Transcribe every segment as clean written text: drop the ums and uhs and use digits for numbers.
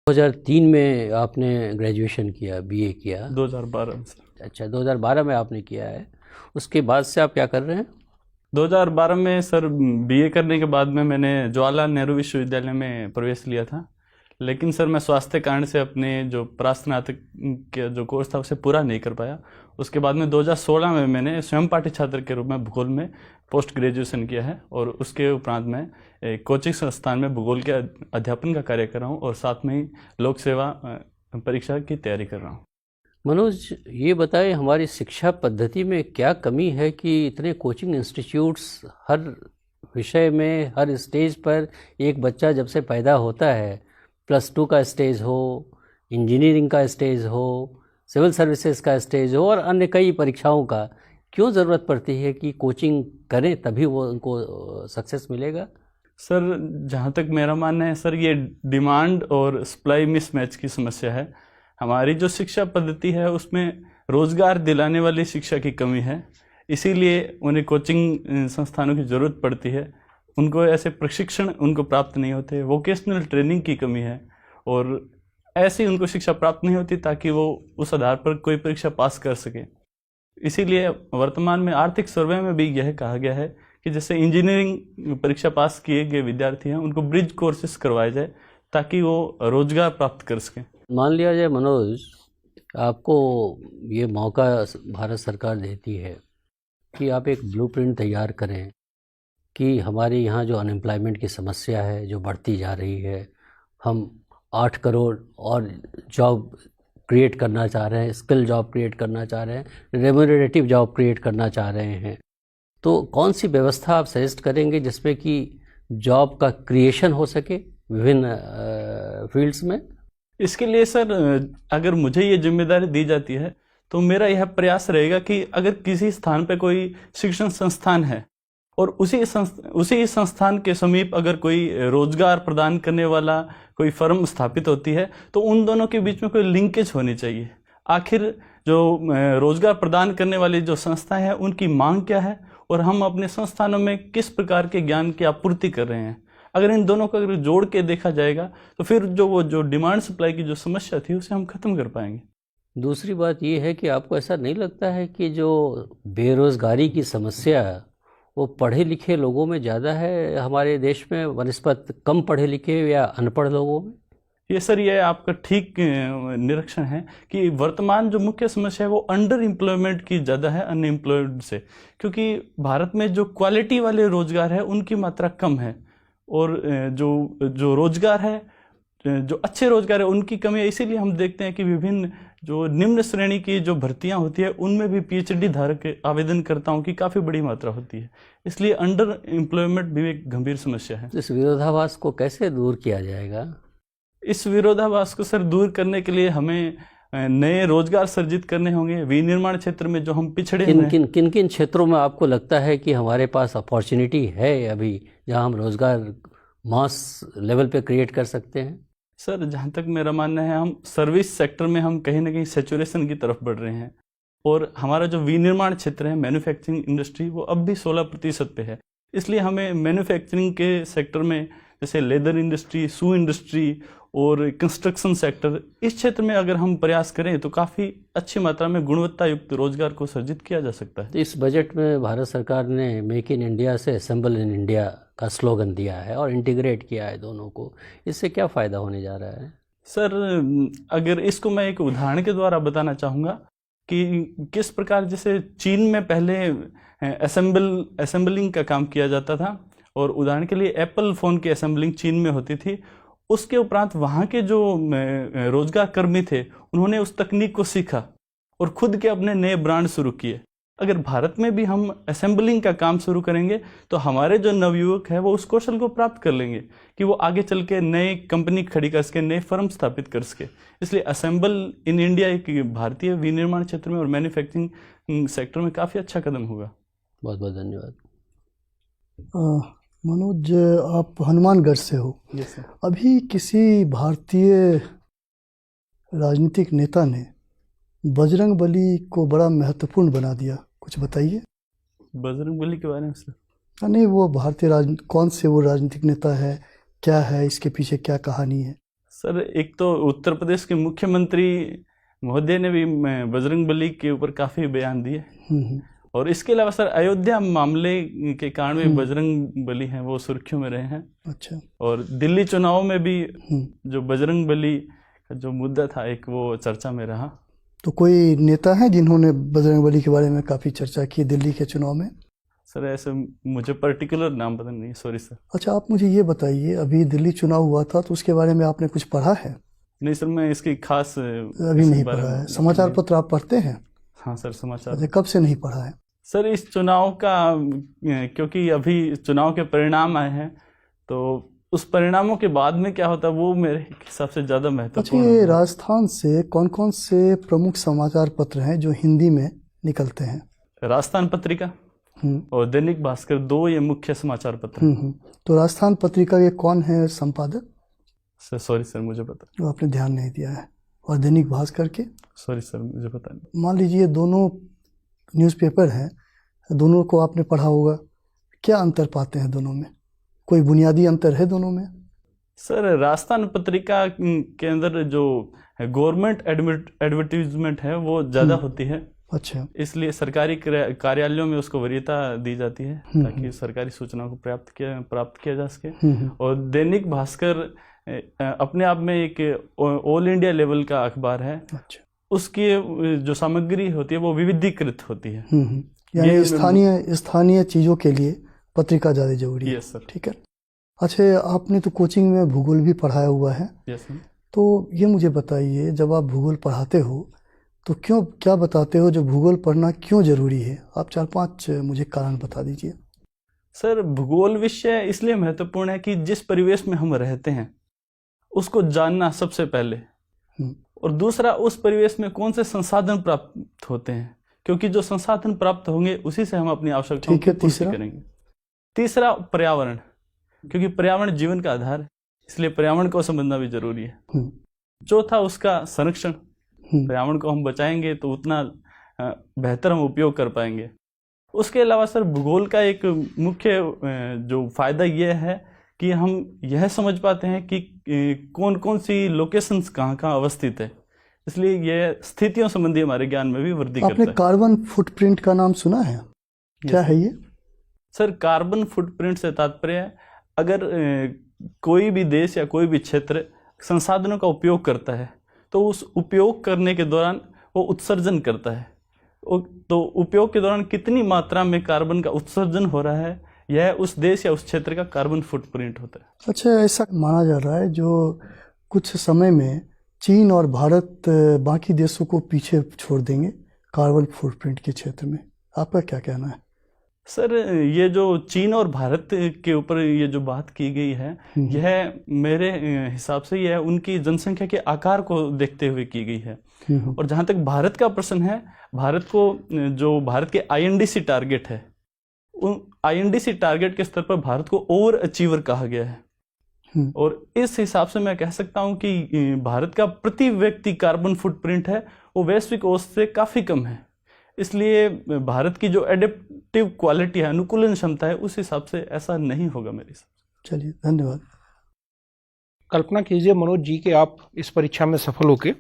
2003 में आपने ग्रेजुएशन किया, बीए किया? 2012 में सर। अच्छा, 2012 में आपने किया है। उसके बाद से आप क्या कर रहे हैं? 2012 में सर बीए करने के बाद में मैंने जवाहरलाल नेहरू विश्वविद्यालय में प्रवेश लिया था। लेकिन सर मैं स्वास्थ्य कारण से अपने जो प्रास्नातक के जो कोर्स था उसे पूरा नहीं कर पाया। उसके बाद में 2016 में मैंने स्वयं पाठी छात्र के रूप में भूगोल में पोस्ट ग्रेजुएशन किया है और उसके उपरांत मैं एक कोचिंग संस्थान में भूगोल के अध्यापन का कार्य कर रहा हूँ और साथ में ही लोक सेवा परीक्षा की तैयारी कर रहा हूँ। मनोज, ये बताएं हमारी शिक्षा पद्धति में क्या कमी है कि इतने कोचिंग इंस्टीट्यूट्स हर विषय में, हर स्टेज पर एक बच्चा जब से पैदा होता है, +2 का स्टेज हो, इंजीनियरिंग का स्टेज हो, सिविल सर्विसेज का स्टेज हो और अन्य कई परीक्षाओं का, क्यों ज़रूरत पड़ती है कि कोचिंग करें तभी वो उनको सक्सेस मिलेगा? सर जहाँ तक मेरा मानना है सर, ये डिमांड और सप्लाई मिसमैच की समस्या है। हमारी जो शिक्षा पद्धति है उसमें रोज़गार दिलाने वाली शिक्षा की कमी है, इसीलिए उन्हें कोचिंग संस्थानों की ज़रूरत पड़ती है। उनको ऐसे प्रशिक्षण उनको प्राप्त नहीं होते, वोकेशनल ट्रेनिंग की कमी है और ऐसी उनको शिक्षा प्राप्त नहीं होती ताकि वो उस आधार पर कोई परीक्षा पास कर सके। इसीलिए वर्तमान में आर्थिक सर्वे में भी यह कहा गया है कि जैसे इंजीनियरिंग परीक्षा पास किए गए विद्यार्थी हैं उनको ब्रिज कोर्सेज करवाए जाए ताकि वो रोजगार प्राप्त कर सकें। मान लिया जाए मनोज, आपको ये मौका भारत सरकार देती है कि आप एक ब्लूप्रिंट तैयार करें कि हमारे यहाँ जो अनएम्प्लॉयमेंट की समस्या है जो बढ़ती जा रही है, हम 8 करोड़ और जॉब क्रिएट करना चाह रहे हैं, स्किल जॉब क्रिएट करना चाह रहे हैं, रेम्यूनरेटिव जॉब क्रिएट करना चाह रहे हैं, तो कौन सी व्यवस्था आप सजेस्ट करेंगे जिसमें कि जॉब का क्रिएशन हो सके विभिन्न फील्ड्स में? इसके लिए सर अगर मुझे ये जिम्मेदारी दी जाती है तो मेरा यह प्रयास रहेगा कि अगर किसी स्थान पर कोई शिक्षण संस्थान है और उसी संस्थान के समीप अगर कोई रोजगार प्रदान करने वाला कोई फर्म स्थापित होती है तो उन दोनों के बीच में कोई लिंकेज होनी चाहिए। आखिर जो रोजगार प्रदान करने वाली जो संस्थाएं हैं उनकी मांग क्या है और हम अपने संस्थानों में किस प्रकार के ज्ञान की आपूर्ति कर रहे हैं। अगर इन दोनों को अगर जोड़ के देखा जाएगा तो फिर जो डिमांड सप्लाई की जो समस्या थी उसे हम खत्म कर पाएंगे। दूसरी बात ये है कि आपको ऐसा नहीं लगता है कि जो बेरोजगारी की समस्या वो पढ़े लिखे लोगों में ज़्यादा है हमारे देश में वनस्पत कम पढ़े लिखे या अनपढ़ लोगों में? ये सर ये आपका ठीक निरीक्षण है कि वर्तमान जो मुख्य समस्या है वो अंडर एम्प्लॉयमेंट की ज़्यादा है अनएम्प्लॉयड से, क्योंकि भारत में जो क्वालिटी वाले रोजगार है उनकी मात्रा कम है और जो रोजगार है, जो अच्छे रोजगार है उनकी कमी है। इसीलिए हम देखते हैं कि विभिन्न जो निम्न श्रेणी की जो भर्तियां होती है उनमें भी पीएचडी धारक आवेदनकर्ताओं की काफ़ी बड़ी मात्रा होती है, इसलिए अंडर एम्प्लॉयमेंट भी एक गंभीर समस्या है। इस विरोधाभास को कैसे दूर किया जाएगा? इस विरोधाभास को सर दूर करने के लिए हमें नए रोजगार सर्जित करने होंगे। विनिर्माण क्षेत्र में जो हम पिछड़े हैं, किन किन क्षेत्रों में आपको लगता है कि हमारे पास अपॉर्चुनिटी है अभी जहां हम रोजगार मास लेवल पे क्रिएट कर सकते हैं? सर जहाँ तक मेरा मानना है हम सर्विस सेक्टर में हम कहीं ना कहीं सैचुरेशन की तरफ बढ़ रहे हैं और हमारा जो विनिर्माण क्षेत्र है, मैन्युफैक्चरिंग इंडस्ट्री, वो अब भी 16% पे है। इसलिए हमें मैन्युफैक्चरिंग के सेक्टर में जैसे लेदर इंडस्ट्री, शू इंडस्ट्री और कंस्ट्रक्शन सेक्टर, इस क्षेत्र में अगर हम प्रयास करें तो काफ़ी अच्छी मात्रा में गुणवत्ता युक्त रोजगार को सर्जित किया जा सकता है। तो इस बजट में भारत सरकार ने मेक इन इंडिया से असेंबल इन इंडिया का स्लोगन दिया है और इंटीग्रेट किया है दोनों को, इससे क्या फ़ायदा होने जा रहा है? सर अगर इसको मैं एक उदाहरण के द्वारा बताना चाहूँगा कि किस प्रकार जैसे चीन में पहले असेंबलिंग का काम किया जाता था और उदाहरण के लिए एप्पल फ़ोन की असेंबलिंग चीन में होती थी। उसके उपरांत वहाँ के जो रोजगार कर्मी थे उन्होंने उस तकनीक को सीखा और खुद के अपने नए ब्रांड शुरू किए। अगर भारत में भी हम असेंबलिंग का काम शुरू करेंगे तो हमारे जो नवयुवक हैं वो उस कौशल को प्राप्त कर लेंगे कि वो आगे चल के नए कंपनी खड़ी कर सके, नए फर्म स्थापित कर सके। इसलिए असेंबल इन इंडिया एक भारतीय विनिर्माण क्षेत्र में और मैन्युफैक्चरिंग सेक्टर में काफ़ी अच्छा कदम होगा। बहुत बहुत धन्यवाद। मनोज, आप हनुमानगढ़ से हो। Yes sir. अभी किसी भारतीय राजनीतिक नेता ने बजरंगबली को बड़ा महत्वपूर्ण बना दिया, कुछ बताइए। बजरंगबली के बारे में सर? नहीं, वो भारतीय कौन से वो राजनीतिक नेता है, क्या है इसके पीछे क्या कहानी है? सर एक तो उत्तर प्रदेश के मुख्यमंत्री महोदय ने भी बजरंगबली के ऊपर काफ़ी बयान दिए, और इसके अलावा सर अयोध्या मामले के कारण भी बजरंगबली हैं वो सुर्खियों में रहे हैं। अच्छा। और दिल्ली चुनाव में भी जो बजरंगबली का जो मुद्दा था एक, वो चर्चा में रहा। तो कोई नेता है जिन्होंने बजरंगबली के बारे में काफ़ी चर्चा की दिल्ली के चुनाव में? सर ऐसे मुझे पर्टिकुलर नाम पता नहीं, सॉरी सर। अच्छा, आप मुझे ये बताइए, अभी दिल्ली चुनाव हुआ था तो उसके बारे में आपने कुछ पढ़ा है? नहीं सर, मैं इसकी खास अभी नहीं पढ़ा है। समाचार पत्र आप पढ़ते हैं? हाँ सर, समाचार। अच्छा, कब से नहीं पढ़ा है? सर इस चुनाव का, क्योंकि अभी चुनाव के परिणाम आए हैं, तो उस परिणामों के बाद में क्या होता है वो मेरे हिसाब से ज़्यादा महत्वपूर्ण है। अच्छा, ये राजस्थान से कौन कौन से प्रमुख समाचार पत्र हैं जो हिंदी में निकलते हैं? राजस्थान पत्रिका और दैनिक भास्कर, 2 ये मुख्य समाचार पत्र हैं। तो राजस्थान पत्रिका के कौन है संपादक? सर सॉरी सर, मुझे पता, वो आपने ध्यान नहीं दिया है। और दैनिक भास्कर के? सॉरी सर, मुझे पता नहीं। मान लीजिए दोनों न्यूज़पेपर हैं, दोनों को आपने पढ़ा होगा, क्या अंतर पाते हैं दोनों में? कोई बुनियादी अंतर है दोनों में? सर राजस्थान पत्रिका के अंदर जो गवर्नमेंट एडवर्टीजमेंट है वो ज़्यादा होती है। अच्छा। इसलिए सरकारी कार्यालयों में उसको वरीयता दी जाती है ताकि सरकारी सूचनाओं को प्राप्त किया जा सके। और दैनिक भास्कर अपने आप में एक ऑल इंडिया लेवल का अखबार है। अच्छा। उसकी जो सामग्री होती है वो विविधीकृत होती है। यानी स्थानीय चीज़ों के लिए पत्रिका ज़्यादा जरूरी है। Yes sir. ठीक है। अच्छा, आपने तो कोचिंग में भूगोल भी पढ़ाया हुआ है। Yes sir. तो ये मुझे बताइए, जब आप भूगोल पढ़ाते हो तो क्या बताते हो, जो भूगोल पढ़ना क्यों ज़रूरी है? आप 4-5 मुझे कारण बता दीजिए। सर भूगोल विषय इसलिए महत्वपूर्ण है कि जिस परिवेश में हम रहते हैं उसको जानना सबसे पहले, और दूसरा उस परिवेश में कौन से संसाधन प्राप्त होते हैं, क्योंकि जो संसाधन प्राप्त होंगे उसी से हम अपनी आवश्यकताओं की पूर्ति करेंगे। तीसरा पर्यावरण, क्योंकि पर्यावरण जीवन का आधार है, इसलिए पर्यावरण को समझना भी जरूरी है। चौथा उसका संरक्षण, पर्यावरण को हम बचाएंगे तो उतना बेहतर हम उपयोग कर पाएंगे। उसके अलावा सर भूगोल का एक मुख्य जो फायदा ये है कि हम यह समझ पाते हैं कि कौन कौन सी लोकेशंस कहाँ कहाँ अवस्थित है, इसलिए यह स्थितियों संबंधी हमारे ज्ञान में भी वृद्धि करता है। आपने कार्बन फुटप्रिंट का नाम सुना है? क्या है ये? सर कार्बन फुटप्रिंट से तात्पर्य है, अगर कोई भी देश या कोई भी क्षेत्र संसाधनों का उपयोग करता है तो उस उपयोग करने के दौरान वो उत्सर्जन करता है, तो उपयोग के दौरान कितनी मात्रा में कार्बन का उत्सर्जन हो रहा है, यह उस देश या उस क्षेत्र का कार्बन फुटप्रिंट होता है। अच्छा, ऐसा माना जा रहा है जो कुछ समय में चीन और भारत बाकी देशों को पीछे छोड़ देंगे कार्बन फुटप्रिंट के क्षेत्र में। आपका क्या कहना है? सर ये जो चीन और भारत के ऊपर ये जो बात की गई है, यह मेरे हिसाब से यह उनकी जनसंख्या के आकार को देखते हुए की गई है। और जहाँ तक भारत का प्रश्न है, भारत को जो भारत के INDC टारगेट है, उन INDC टारगेट के स्तर पर भारत को ओवर अचीवर कहा गया है। और इस हिसाब से मैं कह सकता हूँ कि भारत का प्रति व्यक्ति कार्बन फुटप्रिंट है वो वैश्विक औसत से काफ़ी कम है। इसलिए भारत की जो एडेप्टिव क्वालिटी है, अनुकूलन क्षमता है, उस हिसाब से ऐसा नहीं होगा मेरे हिसाब से। चलिए, धन्यवाद। कल्पना कीजिए मनोज जी कि आप इस परीक्षा में सफल होकर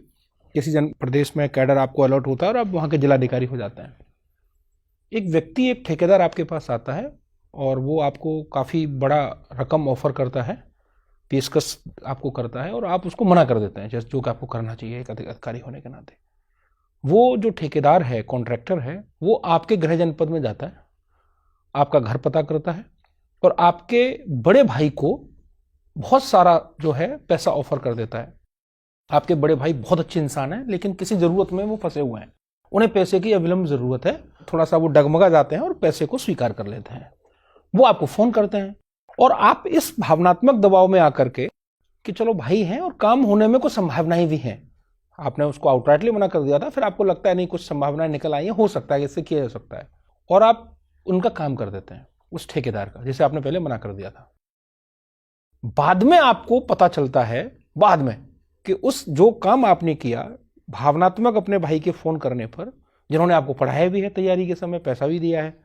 किसी प्रदेश में कैडर आपको अलॉट होता है और आप वहाँ के जिलाधिकारी हो जाते हैं। एक व्यक्ति, एक ठेकेदार आपके पास आता है और वो आपको काफ़ी बड़ा रकम ऑफर करता है, पेशकश आपको करता है, और आप उसको मना कर देते हैं, जैसे जो कि आपको करना चाहिए एक अधिकारी होने के नाते। वो जो ठेकेदार है, कॉन्ट्रैक्टर है, वो आपके गृह जनपद में जाता है, आपका घर पता करता है और आपके बड़े भाई को बहुत सारा जो है पैसा ऑफर कर देता है। आपके बड़े भाई बहुत अच्छे इंसान हैं, लेकिन किसी ज़रूरत में वो फंसे हुए हैं, उन्हें पैसे की अविलंब ज़रूरत है। थोड़ा सा वो डगमगा जाते हैं और पैसे को स्वीकार कर लेते हैं। वो आपको फ़ोन करते हैं और आप इस भावनात्मक दबाव में आकर के कि चलो भाई हैं और काम होने में कुछ संभावनाएं भी हैं, आपने उसको आउटराइटली मना कर दिया था, फिर आपको लगता है नहीं कुछ संभावनाएं निकल आई हैं, हो सकता है इससे किया जा सकता है, और आप उनका काम कर देते हैं उस ठेकेदार का जिसे आपने पहले मना कर दिया था। बाद में आपको पता चलता है बाद में कि उस जो काम आपने किया भावनात्मक अपने भाई के फोन करने पर, जिन्होंने आपको पढ़ाया भी है तैयारी के समय, पैसा भी दिया है,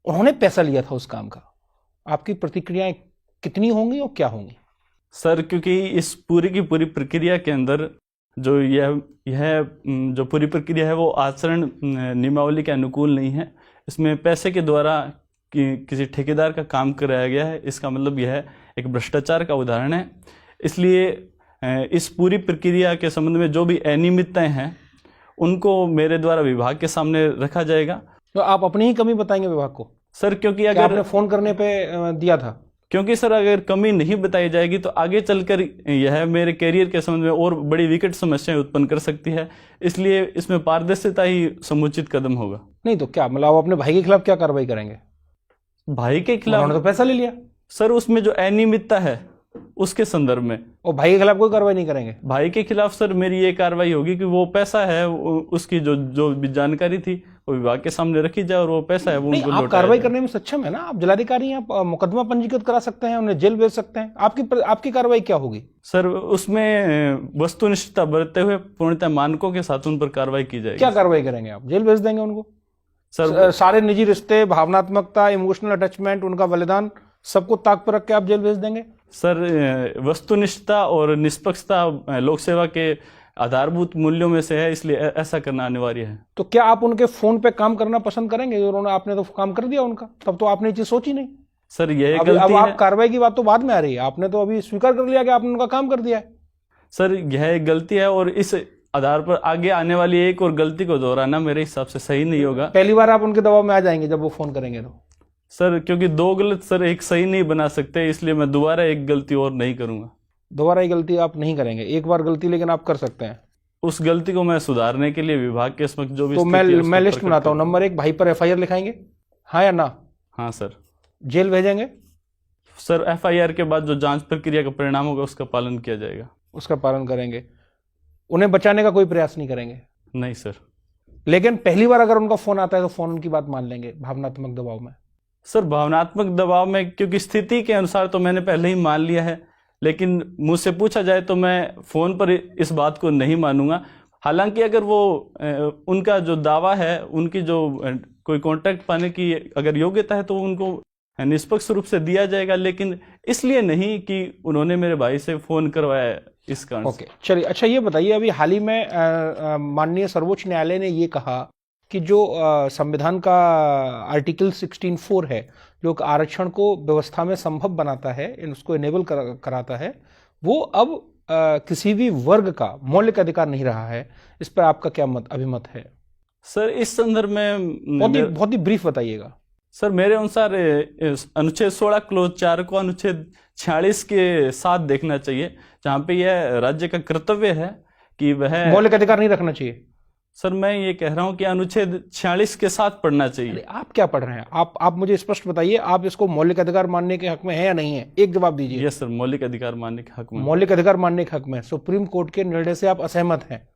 उन्होंने पैसा लिया था उस काम का, आपकी प्रतिक्रियाएं कितनी होंगी और क्या होंगी? सर क्योंकि इस पूरी की पूरी प्रक्रिया के अंदर जो यह जो पूरी प्रक्रिया है वो आचरण नियमावली के अनुकूल नहीं है। इसमें पैसे के द्वारा किसी ठेकेदार का काम कराया गया है, इसका मतलब यह एक भ्रष्टाचार का उदाहरण है। इसलिए इस पूरी प्रक्रिया के संबंध में जो भी अनियमितताएं हैं उनको मेरे द्वारा विभाग के सामने रखा जाएगा। तो आप अपनी ही कमी बताएंगे विभाग को? सर क्योंकि क्या अगर आपने फोन करने पे दिया था? क्योंकि सर अगर कमी नहीं बताई जाएगी तो आगे चलकर यह मेरे कैरियर के संबंध में और बड़ी विकट समस्याएं उत्पन्न कर सकती है। इसलिए इसमें पारदर्शिता ही समुचित कदम होगा। नहीं तो क्या मतलब आप अपने भाई के खिलाफ क्या कार्रवाई करेंगे? भाई के खिलाफ उन्होंने तो पैसा ले लिया। सर उसमें जो अनियमितता है उसके संदर्भ में। और भाई के खिलाफ कोई कार्रवाई नहीं करेंगे? भाई के खिलाफ सर मेरी ये कार्रवाई होगी कि वो पैसा है उसकी जो भी जानकारी थी वो विभाग के सामने रखी जाए और वो पैसा है वो नहीं, उनको आप लौटाया कार्रवाई जाए। करने में सक्षम है ना? आप जिलाधिकारी हैं, आप मुकदमा पंजीकृत करा सकते हैं, उन्हें जेल भेज सकते हैं। आपकी कार्रवाई क्या होगी? सर उसमें वस्तुनिष्ठता बरतते हुए पूर्णतः मानकों के साथ उन पर कार्रवाई की जाएगी। क्या कार्रवाई करेंगे आप? जेल भेज देंगे उनको? सर सारे निजी रिश्ते, भावनात्मकता, इमोशनल अटैचमेंट, उनका बलिदान सबको ताक पर रख के आप जेल भेज देंगे? सर वस्तुनिष्ठता और निष्पक्षता लोक सेवा के आधारभूत मूल्यों में से है, इसलिए ऐसा करना अनिवार्य है। तो क्या आप उनके फोन पे काम करना पसंद करेंगे? उन्होंने आपने तो काम कर दिया उनका, तब तो आपने ये चीज सोची नहीं। सर यह अब गलती आप है। कार्रवाई की बात तो बाद में आ रही है, आपने तो अभी स्वीकार कर लिया कि आपने उनका काम कर दिया है। सर यह एक गलती है और इस आधार पर आगे आने वाली एक और गलती को दोहराना मेरे हिसाब से सही नहीं होगा। पहली बार आप उनके दबाव में आ जाएंगे जब वो फोन करेंगे तो? सर क्योंकि दो गलत सर एक सही नहीं बना सकते, इसलिए मैं दोबारा एक गलती और नहीं करूंगा। दोबारा ये गलती आप नहीं करेंगे? एक बार गलती लेकिन आप कर सकते हैं। उस गलती को मैं सुधारने के लिए विभाग के समक्ष जो भी तो स्थिति है, उसको मैं लिस्ट प्रकट बनाता हूँ। करूंगा। नंबर 1, भाई पर FIR लिखाएंगे, हाँ या ना? हाँ सर। जेल भेजेंगे? सर FIR के बाद जो जांच प्रक्रिया का परिणाम होगा उसका पालन किया जाएगा। उसका पालन करेंगे। उन्हें बचाने का कोई प्रयास नहीं करेंगे? नहीं सर। लेकिन पहली बार अगर उनका फोन आता है तो फोन उनकी बात मान लेंगे भावनात्मक दबाव में? सर भावनात्मक दबाव में क्योंकि स्थिति के अनुसार तो मैंने पहले ही मान लिया है, लेकिन मुझसे पूछा जाए तो मैं फोन पर इस बात को नहीं मानूंगा। हालांकि अगर वो उनका जो दावा है, उनकी जो कोई कांटेक्ट पाने की अगर योग्यता है तो उनको निष्पक्ष रूप से दिया जाएगा, लेकिन इसलिए नहीं कि उन्होंने मेरे भाई से फोन करवाया है इस कारण। ओके, चलिए। अच्छा ये बताइए, अभी हाल ही में माननीय सर्वोच्च न्यायालय ने ये कहा कि जो संविधान का आर्टिकल 16(4) है, जो आरक्षण को व्यवस्था में संभव बनाता है, उसको इनेबल कराता है, वो अब किसी भी वर्ग का मौलिक अधिकार नहीं रहा है। इस पर आपका क्या अभिमत है? सर इस संदर्भ में बहुत ही ब्रीफ बताइएगा। सर मेरे अनुसार अनुच्छेद 16 क्लोज 4 को अनुच्छेद 46 के साथ देखना चाहिए, जहां पे यह राज्य का कर्तव्य है कि वह मौलिक अधिकार नहीं रखना चाहिए। सर मैं ये कह रहा हूं कि अनुच्छेद 46 के साथ पढ़ना चाहिए। आप क्या पढ़ रहे हैं? आप मुझे स्पष्ट बताइए, आप इसको मौलिक अधिकार मानने के हक में है या नहीं है? एक जवाब दीजिए। यस सर, मौलिक अधिकार मानने के हक में। मौलिक अधिकार मानने के हक में। सुप्रीम कोर्ट के निर्णय से आप असहमत हैं?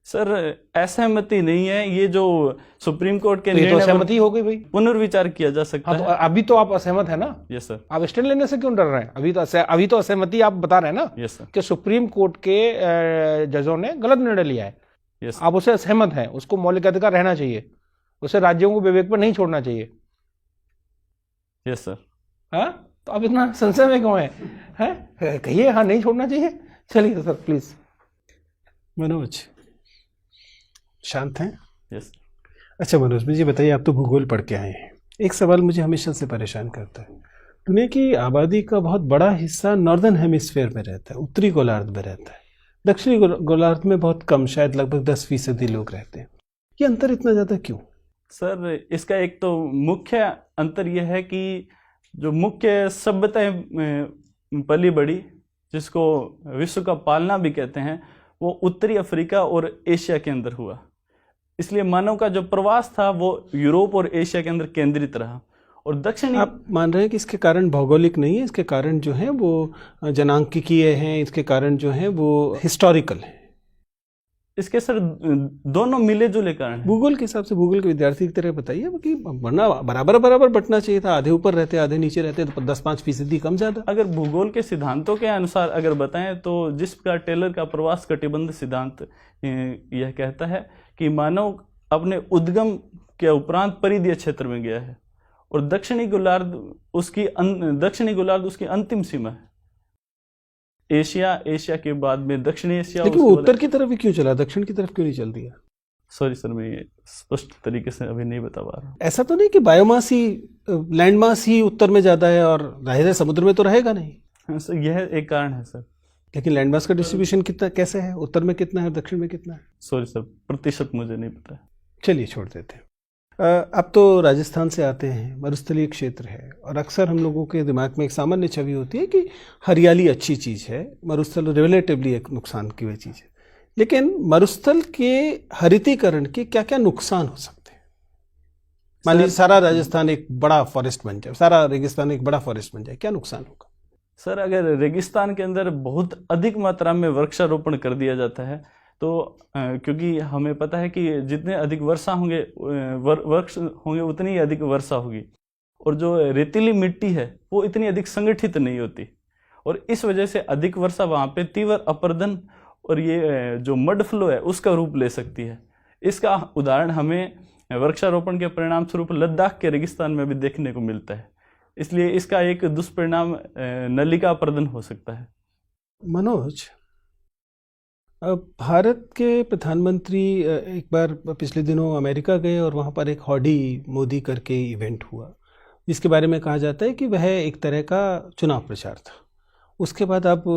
सर असहमति नहीं है, ये जो सुप्रीम कोर्ट के तो ये तो निर्णय असहमति हो गई भाई। पुनर्विचार किया जा सकता हाँ, तो है। अभी तो आप असहमत है ना? Yes sir. आप स्टैंड लेने से क्यों डर रहे हैं? अभी तो असहमति आप बता रहे हैं ना? Yes sir. कि सुप्रीम कोर्ट के जजों ने गलत निर्णय लिया है। यस आप उसे असहमत हैं, उसको मौलिक अधिकार रहना चाहिए, उसे राज्यों को विवेक पर नहीं छोड़ना चाहिए। Yes sir. हाँ, तो आप इतना संशय में क्यों हैं? कहिए हाँ नहीं छोड़ना चाहिए। चलिए सर प्लीज। मनोज शांत हैं? यस। अच्छा मनोज, मुझे बताइए, आप तो भूगोल पढ़ के आए हैं। एक सवाल मुझे हमेशा से परेशान करता है। दुनिया की आबादी का बहुत बड़ा हिस्सा नॉर्दर्न हेमिस्फीयर में रहता है, उत्तरी गोलार्ध में रहता है। दक्षिणी गोलार्ध में बहुत कम, शायद लगभग 10% लोग रहते हैं। ये अंतर इतना ज़्यादा क्यों? सर इसका एक तो मुख्य अंतर यह है कि जो मुख्य सभ्यताएं पली बढ़ी, जिसको विश्व का पालना भी कहते हैं, वो उत्तरी अफ्रीका और एशिया के अंदर हुआ। इसलिए मानव का जो प्रवास था वो यूरोप और एशिया के अंदर केंद्रित रहा। और दक्षिणी, आप मान रहे हैं कि इसके कारण भौगोलिक नहीं है, इसके कारण जो है वो जनांकिकीय हैं, इसके कारण जो है वो हिस्टोरिकल है? इसके सर दोनों मिले जुले कारण हैं। भूगोल के हिसाब से, भूगोल के विद्यार्थी की तरह बताइए कि वरना बराबर बंटना चाहिए था। आधे ऊपर रहते, आधे नीचे रहते, तो 10-5% कम ज्यादा। अगर भूगोल के सिद्धांतों के अनुसार अगर बताएं तो जिस प्रकार टेलर का प्रवास कटिबंध सिद्धांत यह कहता है कि मानव अपने उद्गम के उपरांत परिधीय क्षेत्र में गया है और दक्षिणी गोलार्ध उसकी अंतिम सीमा है। एशिया के बाद में दक्षिण एशिया। लेकिन वो उत्तर की तरफ ही क्यों चला, दक्षिण की तरफ क्यों नहीं चल दिया? सॉरी सर, मैं ये स्पष्ट तरीके से अभी नहीं बता पा रहा। ऐसा तो नहीं कि बायोमास ही, लैंड मास ही उत्तर में ज़्यादा है और जाहिर है समुद्र में तो रहेगा नहीं। हाँ सर, यह एक कारण है सर। लेकिन लैंड मास का डिस्ट्रीब्यूशन कितना, कैसे है, उत्तर में कितना है, दक्षिण में कितना है? सॉरी सर, प्रतिशत मुझे नहीं पता है। चलिए छोड़ देते हैं। अब तो राजस्थान से आते हैं, मरुस्थलीय क्षेत्र है और अक्सर हम लोगों के दिमाग में एक सामान्य छवि होती है कि हरियाली अच्छी चीज़ है, मरुस्थल रिलेटिवली एक नुकसान की वह चीज़ है। लेकिन मरुस्थल के हरितीकरण के क्या क्या नुकसान हो सकते हैं? मान लीजिए सारा राजस्थान एक बड़ा फॉरेस्ट बन जाए, सारा रेगिस्तान एक बड़ा फॉरेस्ट बन जाए, क्या नुकसान होगा? सर, अगर रेगिस्तान के अंदर बहुत अधिक मात्रा में वृक्षारोपण कर दिया जाता है तो क्योंकि हमें पता है कि जितने अधिक वर्षा होंगे, वृक्ष होंगे, उतनी ही अधिक वर्षा होगी, और जो रेतीली मिट्टी है वो इतनी अधिक संगठित नहीं होती, और इस वजह से अधिक वर्षा वहाँ पे तीव्र अपरदन और ये जो मड फ्लो है उसका रूप ले सकती है। इसका उदाहरण हमें वृक्षारोपण के परिणाम स्वरूप लद्दाख के रेगिस्तान में भी देखने को मिलता है। इसलिए इसका एक दुष्परिणाम नलिका अपरदन हो सकता है। मनोज, भारत के प्रधानमंत्री एक बार पिछले दिनों अमेरिका गए और वहाँ पर एक हौडी मोदी करके इवेंट हुआ, जिसके बारे में कहा जाता है कि वह एक तरह का चुनाव प्रचार था। उसके बाद अब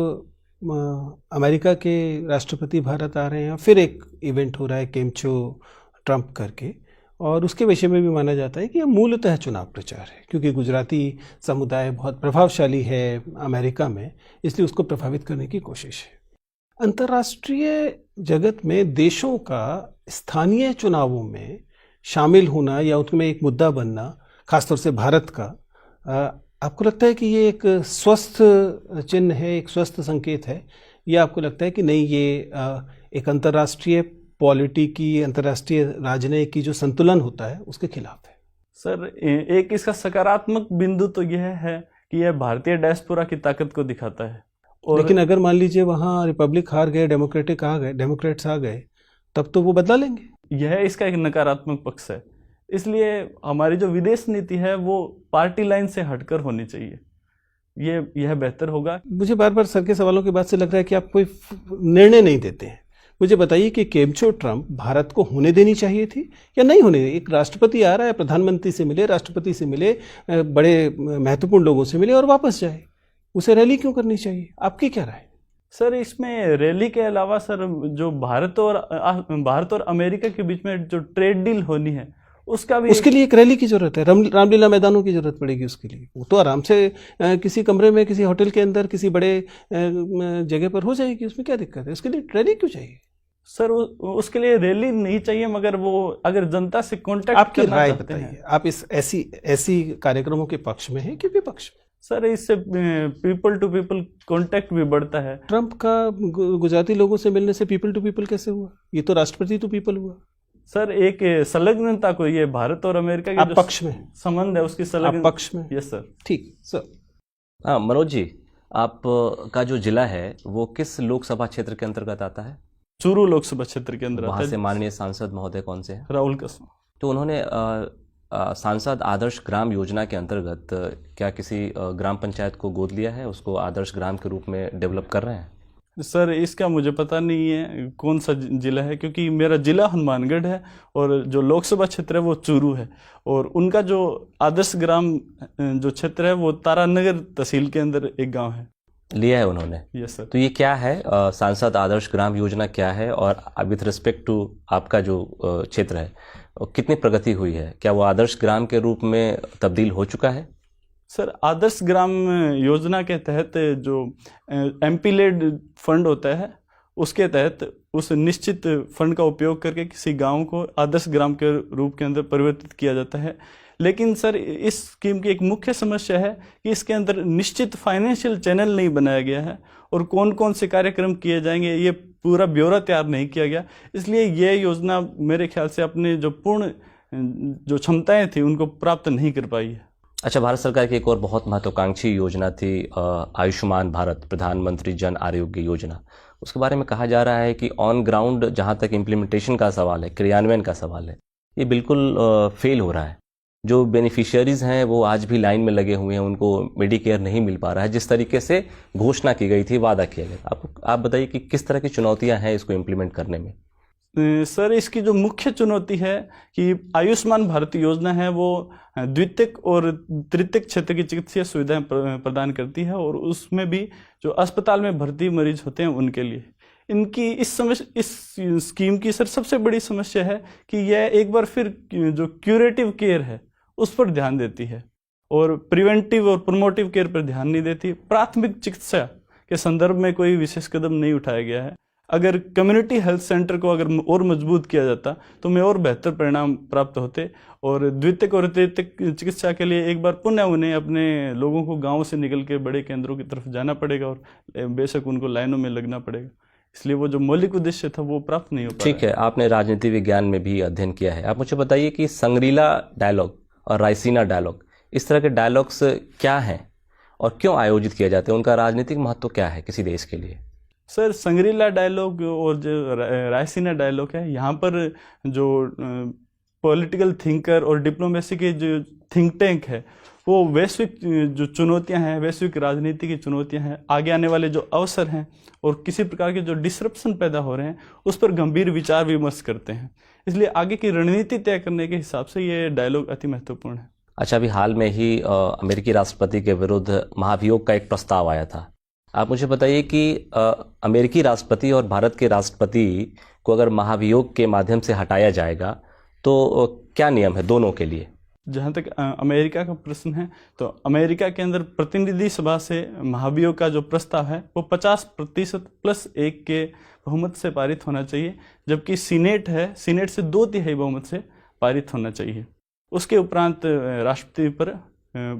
अमेरिका के राष्ट्रपति भारत आ रहे हैं, फिर एक इवेंट हो रहा है केमचो ट्रंप करके, और उसके विषय में भी माना जाता है कि यह मूलतः चुनाव प्रचार है, क्योंकि गुजराती समुदाय बहुत प्रभावशाली है अमेरिका में, इसलिए उसको प्रभावित करने की कोशिश है। अंतर्राष्ट्रीय जगत में देशों का स्थानीय चुनावों में शामिल होना या उसमें एक मुद्दा बनना, खासतौर से भारत का, आपको लगता है कि ये एक स्वस्थ चिन्ह है, एक स्वस्थ संकेत है, या आपको लगता है कि नहीं, ये एक अंतर्राष्ट्रीय पॉलिटी की, अंतर्राष्ट्रीय राजनीति की जो संतुलन होता है उसके खिलाफ है? सर, एक इसका सकारात्मक बिंदु तो यह है कि यह भारतीय डायस्पोरा की ताकत को दिखाता है। लेकिन अगर मान लीजिए वहाँ रिपब्लिक हार गए, डेमोक्रेट्स आ गए, तब तो वो बदला लेंगे। यह इसका एक नकारात्मक पक्ष है। इसलिए हमारी जो विदेश नीति है वो पार्टी लाइन से हटकर होनी चाहिए, यह बेहतर होगा। मुझे बार बार सर के सवालों के बाद से लग रहा है कि आप कोई निर्णय नहीं देते हैं। मुझे बताइए कि केमचो ट्रंप भारत को होने देनी चाहिए थी या नहीं होने? एक राष्ट्रपति आ रहा है, प्रधानमंत्री से मिले, राष्ट्रपति से मिले, बड़े महत्वपूर्ण लोगों से मिले और वापस जाए, उसे रैली क्यों करनी चाहिए? आपकी क्या राय? सर, इसमें रैली के अलावा सर जो भारत और अमेरिका के बीच में जो ट्रेड डील होनी है उसके लिए एक रैली की जरूरत है, रामलीला मैदानों की जरूरत पड़ेगी उसके लिए। वो तो आराम से किसी कमरे में, किसी होटल के अंदर, किसी बड़े जगह पर हो जाएगी, उसमें क्या दिक्कत है? उसके लिए रैली क्यों चाहिए? सर, उसके लिए रैली नहीं चाहिए, मगर वो अगर जनता से कांटेक्ट, आपकी राय बताइए। आप इस ऐसी कार्यक्रमों के पक्ष में हैं कि विपक्ष में? सर, इससे पीपल टू पीपल कांटेक्ट भी बढ़ता है। ट्रंप का गुजराती लोगों से मिलने से पीपल टू पीपल कैसे हुआ? ये तो राष्ट्रपति टू पीपल हुआ। सर, एक संलग्नता को, ये भारत और अमेरिका के पक्ष में संबंध है उसकी संलग्न पक्ष में। Yes sir. ठीक सर। हाँ मनोज जी, आप का जो जिला है वो किस लोकसभा क्षेत्र के अंतर्गत आता है? चूरू लोकसभा क्षेत्र के अंदर आता है। वहाँ से माननीय सांसद महोदय कौन से हैं? राहुल कसम। तो उन्होंने सांसद आदर्श ग्राम योजना के अंतर्गत क्या किसी ग्राम पंचायत को गोद लिया है, उसको आदर्श ग्राम के रूप में डेवलप कर रहे हैं? सर, इसका मुझे पता नहीं है कौन सा जिला है, क्योंकि मेरा जिला हनुमानगढ़ है और जो लोकसभा क्षेत्र है वो चूरू है, और उनका जो आदर्श ग्राम जो क्षेत्र है वो तारानगर तहसील के अंदर एक गांव है। लिया है उन्होंने? Yes sir. तो ये क्या है, सांसद आदर्श ग्राम योजना क्या है, और विथ रिस्पेक्ट टू आपका जो क्षेत्र है कितनी प्रगति हुई है? क्या वो आदर्श ग्राम के रूप में तब्दील हो चुका है? सर, आदर्श ग्राम योजना के तहत जो एमपी लेड फंड होता है उसके तहत उस निश्चित फंड का उपयोग करके किसी गांव को आदर्श ग्राम के रूप के अंदर परिवर्तित किया जाता है। लेकिन सर, इस स्कीम की एक मुख्य समस्या है कि इसके अंदर निश्चित फाइनेंशियल चैनल नहीं बनाया गया है, और कौन कौन से कार्यक्रम किए जाएंगे ये पूरा ब्यौरा तैयार नहीं किया गया। इसलिए ये योजना मेरे ख्याल से अपने जो पूर्ण जो क्षमताएं थी उनको प्राप्त नहीं कर पाई है। अच्छा, भारत सरकार की एक और बहुत महत्वाकांक्षी योजना थी आयुष्मान भारत, प्रधानमंत्री जन आरोग्य योजना। उसके बारे में कहा जा रहा है कि ऑन ग्राउंड जहाँ तक इम्प्लीमेंटेशन का सवाल है, क्रियान्वयन का सवाल है, ये बिल्कुल फेल हो रहा है। जो बेनिफिशियरीज हैं वो आज भी लाइन में लगे हुए हैं, उनको मेडिकेयर नहीं मिल पा रहा है जिस तरीके से घोषणा की गई थी, वादा किया गया। आप बताइए कि किस तरह की चुनौतियां हैं इसको इम्प्लीमेंट करने में। सर, इसकी जो मुख्य चुनौती है कि आयुष्मान भारत योजना है वो द्वितीयक और तृतीयक क्षेत्र की चिकित्सीय सुविधाएं प्रदान करती है, और उसमें भी जो अस्पताल में भर्ती मरीज होते हैं उनके लिए इनकी इस स्कीम की सर सबसे बड़ी समस्या है कि यह एक बार फिर जो क्यूरेटिव केयर है उस पर ध्यान देती है और प्रिवेंटिव और प्रोमोटिव केयर पर ध्यान नहीं देती। प्राथमिक चिकित्सा के संदर्भ में कोई विशेष कदम नहीं उठाया गया है। अगर कम्युनिटी हेल्थ सेंटर को अगर और मजबूत किया जाता तो में और बेहतर परिणाम प्राप्त होते, और द्वितीयक और तृतीयक चिकित्सा के लिए एक बार पुनः उन्हें अपने लोगों को गाँव से निकल के बड़े केंद्रों की तरफ जाना पड़ेगा और बेशक उनको लाइनों में लगना पड़ेगा, इसलिए वो जो मौलिक उद्देश्य था वो प्राप्त नहीं हो पाया। ठीक है, आपने राजनीति विज्ञान में भी अध्ययन किया है, आप मुझे बताइए कि संग्रीला डायलॉग और रायसीना डायलॉग, इस तरह के डायलॉग्स क्या हैं और क्यों आयोजित किए जाते हैं, उनका राजनीतिक महत्व क्या है किसी देश के लिए? सर, संग्रीला डायलॉग और जो रायसीना डायलॉग है, यहाँ पर जो पॉलिटिकल थिंकर और डिप्लोमेसी के जो थिंक टैंक है वो वैश्विक जो चुनौतियां हैं, वैश्विक राजनीति की चुनौतियां हैं, आगे आने वाले जो अवसर हैं और किसी प्रकार के जो डिसरप्शन पैदा हो रहे हैं उस पर गंभीर विचार विमर्श करते हैं। इसलिए आगे की रणनीति तय करने के हिसाब से ये डायलॉग अति महत्वपूर्ण है। अच्छा, अभी हाल में ही अमेरिकी राष्ट्रपति के विरुद्ध महाभियोग का एक प्रस्ताव आया था। आप मुझे बताइए कि अमेरिकी राष्ट्रपति और भारत के राष्ट्रपति को अगर महाभियोग के माध्यम से हटाया जाएगा तो क्या नियम है दोनों के लिए? जहाँ तक अमेरिका का प्रश्न है तो अमेरिका के अंदर प्रतिनिधि सभा से महाभियोग का जो प्रस्ताव है वो 50% + 1 के बहुमत से पारित होना चाहिए, जबकि सीनेट है, सीनेट से 2/3 बहुमत से पारित होना चाहिए। उसके उपरांत राष्ट्रपति पर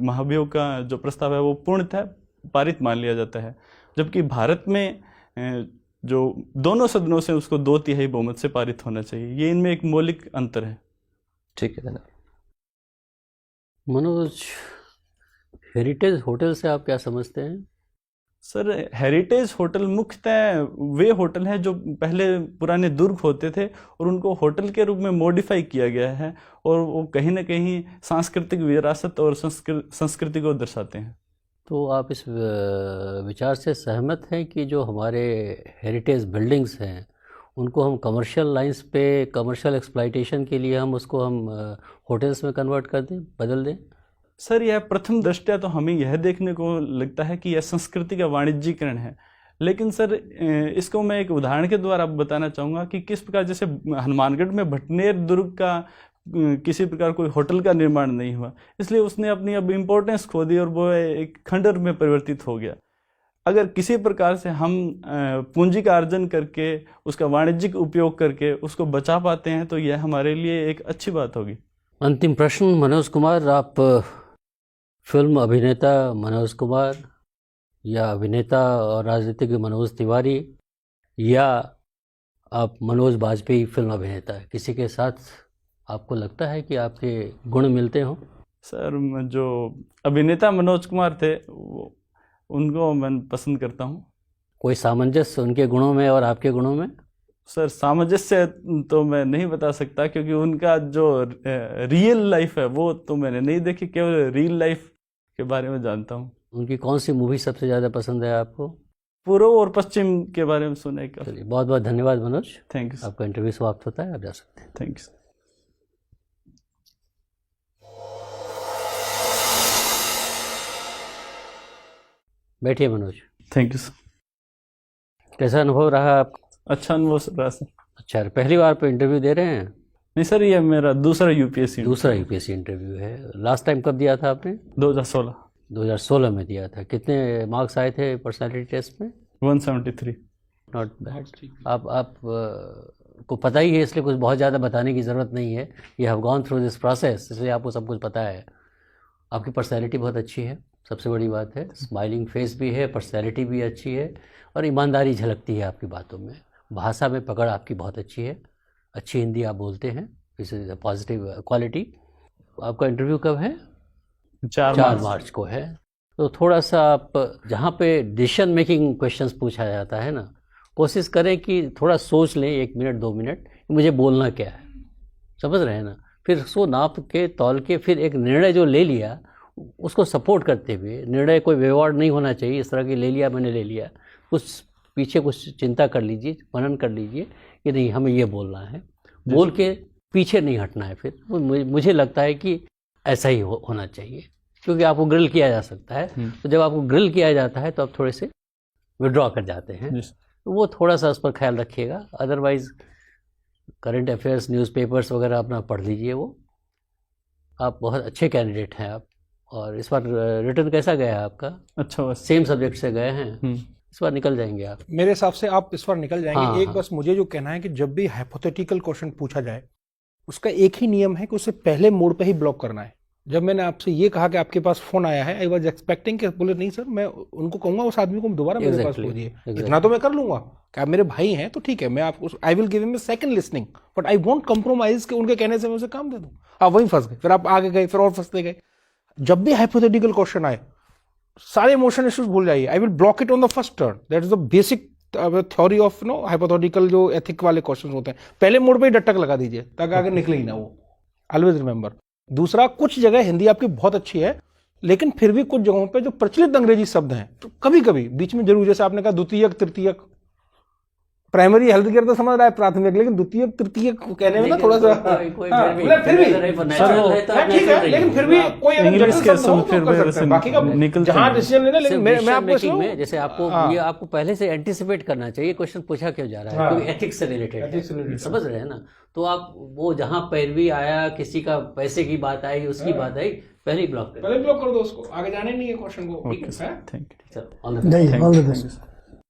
महाभियोग का जो प्रस्ताव है वो पूर्णतः पारित मान लिया जाता है, जबकि भारत में जो दोनों सदनों से उसको 2/3 बहुमत से पारित होना चाहिए। ये इनमें एक मौलिक अंतर है। ठीक है, धन्यवाद। मनोज, हेरिटेज होटल से आप क्या समझते हैं? सर, हेरिटेज होटल मुख्यतः वे होटल हैं जो पहले पुराने दुर्ग होते थे और उनको होटल के रूप में मॉडिफाई किया गया है, और वो कहीं ना कहीं सांस्कृतिक विरासत और संस्कृति को दर्शाते हैं। तो आप इस विचार से सहमत हैं कि जो हमारे हेरिटेज बिल्डिंग्स हैं उनको हम कमर्शियल लाइंस पे कमर्शियल एक्सप्लॉइटेशन के लिए हम होटल्स में कन्वर्ट कर दें, बदल दें? सर, यह प्रथम दृष्टया तो हमें यह देखने को लगता है कि यह संस्कृति का वाणिज्यीकरण है, लेकिन सर इसको मैं एक उदाहरण के द्वारा बताना चाहूँगा कि किस प्रकार जैसे हनुमानगढ़ में भटनेर दुर्ग का किसी प्रकार कोई होटल का निर्माण नहीं हुआ, इसलिए उसने अपनी अब इम्पोर्टेंस खो दी और वो एक खंडर में परिवर्तित हो गया। अगर किसी प्रकार से हम पूंजी का अर्जन करके उसका वाणिज्यिक उपयोग करके उसको बचा पाते हैं तो यह हमारे लिए एक अच्छी बात होगी। अंतिम प्रश्न, मनोज कुमार, आप फिल्म अभिनेता मनोज कुमार या अभिनेता और राजनीतिक मनोज तिवारी, या आप मनोज बाजपेयी फिल्म अभिनेता, किसी के साथ आपको लगता है कि आपके गुण मिलते हों? सर, जो अभिनेता मनोज कुमार थे उनको मैं पसंद करता हूँ। कोई सामंजस्य उनके गुणों में और आपके गुणों में? सर, सामंजस्य तो मैं नहीं बता सकता क्योंकि उनका जो रियल लाइफ है वो तो मैंने नहीं देखी, केवल रियल लाइफ के बारे में जानता हूँ। उनकी कौन सी मूवी सबसे ज़्यादा पसंद है आपको? पूर्व और पश्चिम के बारे में सुना है। चलिए, बहुत बहुत धन्यवाद मनोज। Thank you. आपका इंटरव्यू समाप्त होता है, आप जा सकते हैं। Thank you. बैठिए मनोज। Thank you sir. कैसा अनुभव रहा आपका? अच्छा अनुभव रहा सर। अच्छा, पहली बार पे इंटरव्यू दे रहे हैं? नहीं सर, ये मेरा दूसरा यूपीएससी इंटरव्यू है। लास्ट टाइम कब दिया था आपने? 2016 में दिया था। कितने मार्क्स आए थे पर्सनालिटी टेस्ट में? 173। Not bad. आप को पता ही है, इसलिए कुछ बहुत ज़्यादा बताने की ज़रूरत नहीं है। You have gone through this process, इसलिए आपको सब कुछ पता है। आपकी पर्सनैलिटी बहुत अच्छी है, सबसे बड़ी बात है। स्माइलिंग फेस भी है, पर्सनैलिटी भी अच्छी है और ईमानदारी झलकती है आपकी बातों में। भाषा में पकड़ आपकी बहुत अच्छी है, अच्छी हिंदी आप बोलते हैं, this is a positive quality. आपका इंटरव्यू कब है? 4 मार्च को है। तो थोड़ा सा आप जहाँ पे डिसीजन मेकिंग क्वेश्चंस पूछा जाता है ना, कोशिश करें कि थोड़ा सोच लें 1 मिनट 2 मिनट मुझे बोलना क्या है, समझ रहे हैं ना। फिर उसको नाप के तौल के फिर एक निर्णय जो ले लिया उसको सपोर्ट करते हुए, निर्णय कोई विवाद नहीं होना चाहिए, इस तरह की ले लिया मैंने ले लिया, कुछ पीछे कुछ चिंता कर लीजिए, मनन कर लीजिए कि नहीं हमें ये बोलना है, बोल के पीछे नहीं हटना है। फिर मुझे लगता है कि ऐसा ही होना चाहिए, क्योंकि आपको ग्रिल किया जा सकता है। तो जब आपको ग्रिल किया जाता है तो आप थोड़े से विड्रॉ कर जाते हैं, तो वो थोड़ा सा उस पर ख्याल रखिएगा। अदरवाइज करंट अफेयर्स, न्यूज़पेपर्स वगैरह अपना पढ़ लीजिए, वो आप बहुत अच्छे कैंडिडेट हैं आप। और इस बार रिटर्न कैसा गया है आपका? अच्छा, बस सेम सब्जेक्ट से गए हैं, इस बार निकल जाएंगे आप। मेरे हिसाब से आप इस बार निकल जाएंगे। हाँ, एक बस मुझे जो कहना है कि जब भी हाइपोथेटिकल क्वेश्चन पूछा जाए उसका एक ही नियम है कि उसे पहले मोड पे ही ब्लॉक करना है। जब मैंने आपसे ये कहा कि आपके पास फोन आया है, आई वाज एक्सपेक्टिंग कि बोले नहीं सर, मैं उनको कहूंगा उस आदमी को दोबारा मेरे पास भेजिए, इतना तो मैं कर लूंगा कि आप मेरे भाई हैं तो ठीक है, मैं आपको I will give him a second listening, but I won't compromise कि उनके कहने से मैं उसे काम दे दूं। आप वहीं फंस गए, फिर आप आगे गए, फिर और फंसते गए। जब भी हाइपोथेटिकल क्वेश्चन आए सारे इमोशन इश्यूज भूल जाइए, I will block it on the first turn. That is the basic theory of no hypothetical जो एथिक वाले क्वेश्चन होते हैं, पहले मोड पे ही डटक लगा दीजिए ताकि आगे निकले ही ना वो। Always remember. दूसरा, कुछ जगह हिंदी आपकी बहुत अच्छी है, लेकिन फिर भी कुछ जगहों पे जो प्रचलित अंग्रेजी शब्द हैं तो कभी कभी बीच में जरूर, जैसे आपने कहा द्वितीयक तृतीयक, प्राइमरी हेल्थ केयर तो समझ रहा है प्राथमिक, लेकिन द्वितीयक तृतीयक कहने में ना थोड़ा सा फिर भी ठीक है, लेकिन फिर भी कोई इंग्लिश के शब्द फिर बाकी का निकलते जहाँ हैं। डिसीजन लेना। लेकिन मैं आपको में जैसे आपको ये आपको पहले से एंटिसिपेट करना चाहिए क्वेश्चन पूछा क्यों जा रहा है, क्योंकि एथिक्स से रिलेटेड, समझ रहे हैं ना। तो आप वो जहाँ पैरवी आया, किसी का पैसे की बात आई, उसकी बात आई, पहले ही ब्लॉक कर दो उसको, आगे जाने नहीं है क्वेश्चन को। Thank you. दो। All the best.